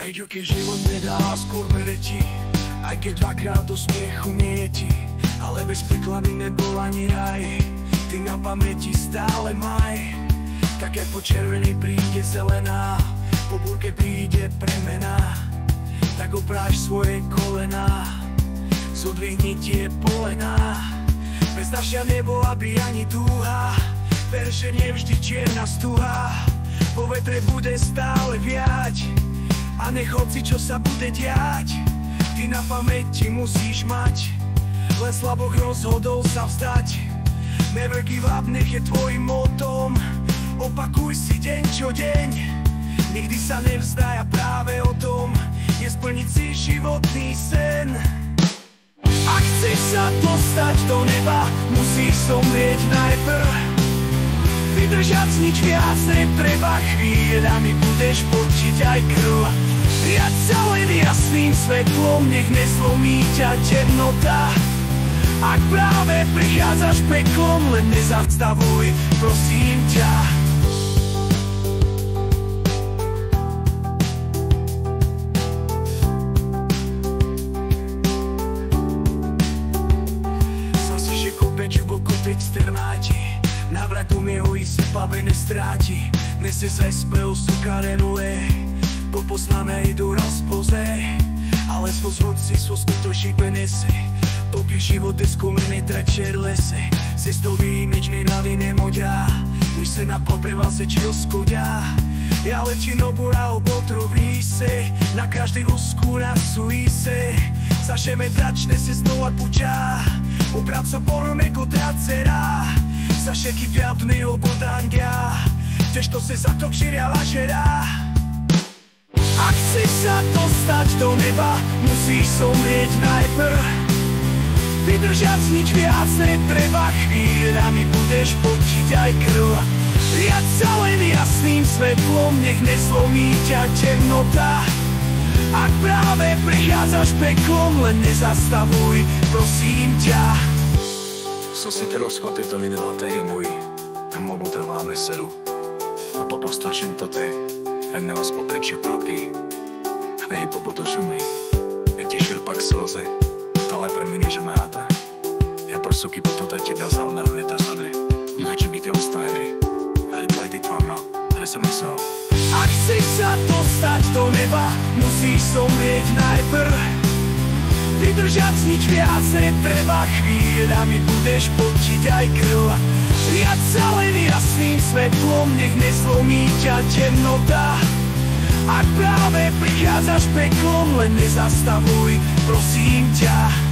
Keď ruky život nedá, skôr meretí, aj keď dvakrát do smiechu nie je ti. Ale bez preklady nebol ani raj, ty na pamäti stále maj. Tak jak po červenej príde zelená, po búrke príde premena, tak opráš svoje kolená, zodvihni tie polená. Bez dažďa nebola by ani dúha, ver, že nevždy čierna stuha po vetre bude stále viať. A nech hoci čo sa bude diať, ty na pamäti musíš mať, len Slaboch rozhodol sa vzdať. Never give up, nech je tvojim motom, opakuj si deň čo deň, nikdy sa nevzdaj, a práve o tom je splniť si životný sen. Ak chceš sa dostať do neba, musíš zomrieť najprv. Vydržať nič viac netreba, chvíľami budeš počiť aj krv. Riaď sa len jasným svetlom, nech nezlomí ťa temnota. Ak práve prichádzaš peklom, len nezastavuj, prosím ťa. Zase, že kopeč v okoteč strmáti, návratom jeho i sepavé nestráti. Nese sa spev sukarenuje, popoznáme idú rozpozej, ale svoj si svoj skutočí penese. Popie život deskumene tračer lese, cestový meč nerady nemodá, už se na popeva se čilskuďa. Ja letím obura obotrový se, na každej losku nasují se, zašeme tračne se znova pučá, obraco porome kotracera, za všetky pjavny obodania, tež to se za to kširia lažera. Ak chceš sa dostať do neba, musíš zomrieť najprv. Vydržať nič viac netreba, chvíľami budeš počiť aj krv. Riaď sa len jasným svetlom, nech nezlomí ťa temnota. Ak práve prichádzaš peklom, len nezastavuj, prosím ťa. Som si teraz chvatito videla tej môj, a mobu trváme sedu. A potom stačím to te, jak na vás potečie pravdy. Hej, popotočuj mi, jak ti širpak slze, ale pre mňa že máta. Ja prosuky potom te teba zal na veta zade, ináče by te ostajeli. Ale plajdy tvárno, ale som myslel. Ak chceš sa dostať do neba, musíš zomrieť najprv. Vydržať nič viac netreba, chvíľami budeš počiť aj krv. Riaď sa len jasným svetlom, nech nezlomí ťa temnota. Ak práve prichádzaš peklom, len nezastavuj, prosím ťa.